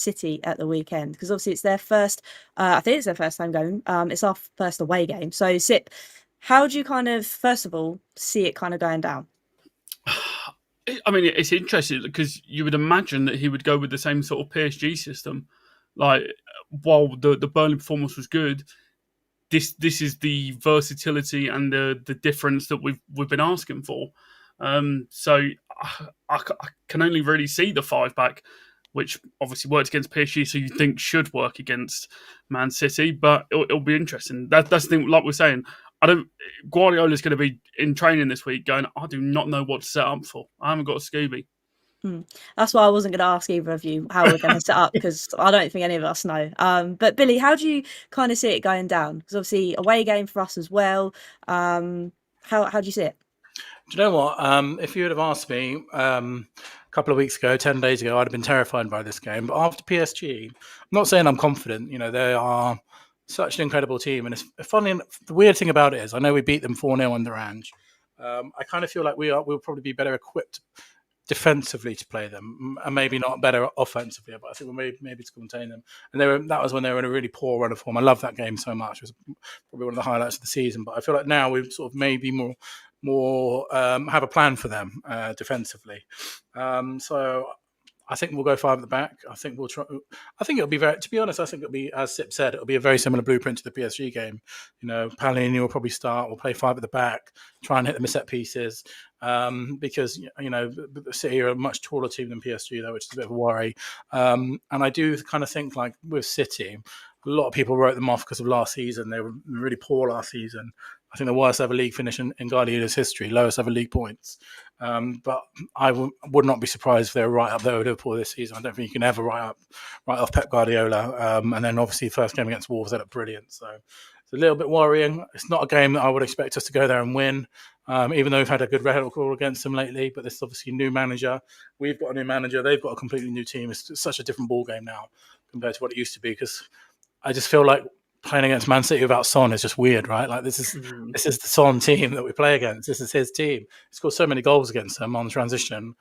City at the weekend? Because obviously it's their first, I think it's their first time going. It's our first away game. So Ksipp, how do you kind of, first of all, see it kind of going down? I mean, it's interesting because you would imagine that he would go with the same sort of PSG system. Like, while the Burnley performance was good, this is the versatility and the difference that we've been asking for. So I can only really see the 5-back, which obviously worked against PSG, so you think should work against Man City, but it'll be interesting. That's the thing, like we're saying, Guardiola's going to be in training this week going, I do not know what to set up for. I haven't got a Scooby. That's why I wasn't going to ask either of you how we're going to set up, because I don't think any of us know. But Billy, how do you kind of see it going down? Because obviously away game for us as well. How do you see it? Do you know what? If you would have asked me a couple of weeks ago, 10 days ago, I'd have been terrified by this game. But after PSG, I'm not saying I'm confident. You know, they are such an incredible team. And it's funny, the weird thing about it is, I know we beat them 4-0 under Ange. I kind of feel like we'll probably be better equipped defensively to play them, and maybe not better offensively, but I think we'll maybe to contain them. And that was when they were in a really poor run of form. I love that game so much. It was probably one of the highlights of the season. But I feel like now we've sort of maybe more have a plan for them defensively. So I think we'll go 5 at the back. I think we'll try. I think it'll be very. To be honest, I think it'll be, as Ksipp said, it'll be a very similar blueprint to the PSG game. You know, Palhinha will probably start. We'll play 5 at the back, try and hit them with set pieces. Because City are a much taller team than PSG, though, which is a bit of a worry. And I do kind of think, like with City, a lot of people wrote them off because of last season. They were really poor last season. I think the worst ever league finish in Guardiola's history, lowest ever league points. But I would not be surprised if they were right up there with Liverpool this season. I don't think you can ever write off Pep Guardiola. And then obviously the first game against Wolves, they looked brilliant. So it's a little bit worrying. It's not a game that I would expect us to go there and win, even though we've had a good record against them lately. But this is obviously a new manager. We've got a new manager. They've got a completely new team. It's such a different ball game now compared to what it used to be, because I just feel like playing against Man City without Son is just weird, right? Like this is the Son team that we play against. This is his team. He scored so many goals against them on transition,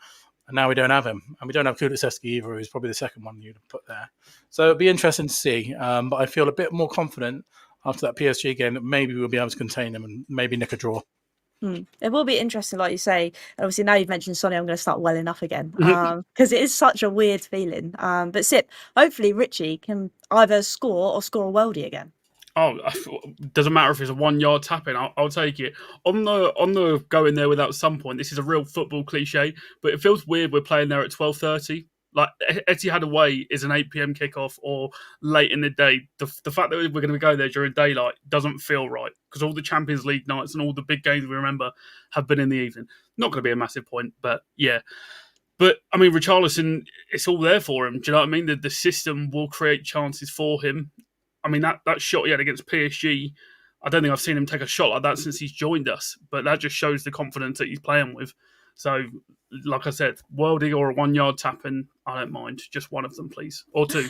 and now we don't have him, and we don't have Kulusevski either, who's probably the second one you'd put there. So it'd be interesting to see. But I feel a bit more confident after that PSG game that maybe we'll be able to contain them and maybe nick a draw. It will be interesting, like you say. Obviously, now you've mentioned Sonny, I'm going to start welling up again, because it is such a weird feeling. But Ksipp, hopefully Richie can either score or score a worldie again. Oh, doesn't matter if it's a 1-yard tap-in. I'll take it. On the going there without some point, this is a real football cliche, but it feels weird we're playing there at 12:30. Like, Etihad away is an 8 p.m. kickoff or late in the day. The fact that we're going to be going there during daylight doesn't feel right, because all the Champions League nights and all the big games we remember have been in the evening. Not going to be a massive point, but yeah. But, I mean, Richarlison, it's all there for him. Do you know what I mean? The system will create chances for him. I mean, that shot he had against PSG, I don't think I've seen him take a shot like that since he's joined us. But that just shows the confidence that he's playing with. So, like I said, worldie or a 1-yard tap-in, I don't mind. Just one of them, please. Or 2.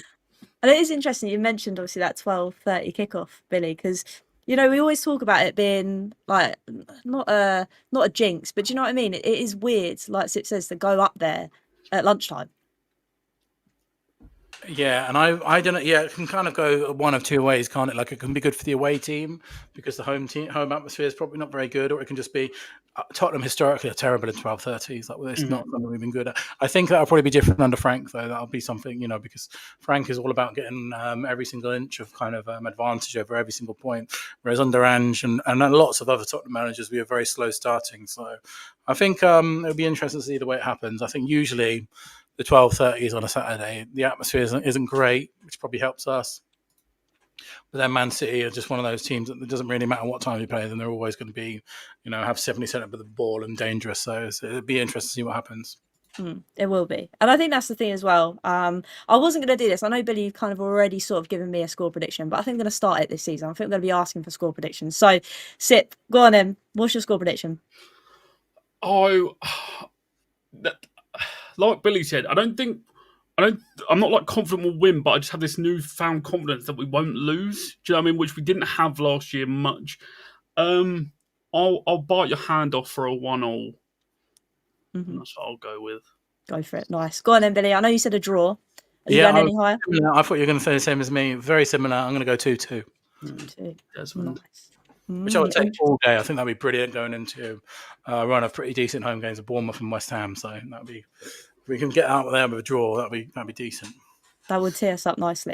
And it is interesting you mentioned, obviously, that 12:30 kickoff, Billy, because, you know, we always talk about it being, like, not a jinx, but do you know what I mean? It is weird, like Ksipp says, to go up there at lunchtime. Yeah, and I don't know. Yeah, it can kind of go one of two ways, can't it? Like, it can be good for the away team because the home atmosphere is probably not very good, or it can just be Tottenham historically are terrible at 12:30s. Like, well, it's not something we've been good at. I think that'll probably be different under Frank, though. That'll be something, you know, because Frank is all about getting every single inch of kind of advantage over every single point, whereas under Ange and lots of other Tottenham managers, we are very slow starting. So I think it'll be interesting to see the way it happens. I think usually the 12:30s on a Saturday, the atmosphere isn't great, which probably helps us. But then Man City are just one of those teams that it doesn't really matter what time you play them; they're always going to be, you know, have 70% of the ball and dangerous. So it'd be interesting to see what happens. It will be. And I think that's the thing as well. I wasn't going to do this. I know, Billy, you've kind of already sort of given me a score prediction, but I think I'm going to start it this season. I think I'm going to be asking for score predictions. So, Ksipp, go on then. What's your score prediction? Like Billy said, I'm not like confident we'll win, but I just have this newfound confidence that we won't lose. Do you know what I mean? Which we didn't have last year much. I'll bite your hand off for a 1-1. That's what I'll go with. Go for it. Nice. Go on then, Billy. I know you said a draw. Are you going any higher? I thought you were going to say the same as me. Very similar. I'm going to go 2-2. 2-2. Desmond. Nice. Which I would take all day. I think that'd be brilliant going into a run of pretty decent home games of Bournemouth and West Ham. So that'd be, if we can get out there with a draw, that'd be decent. That would tee us up nicely.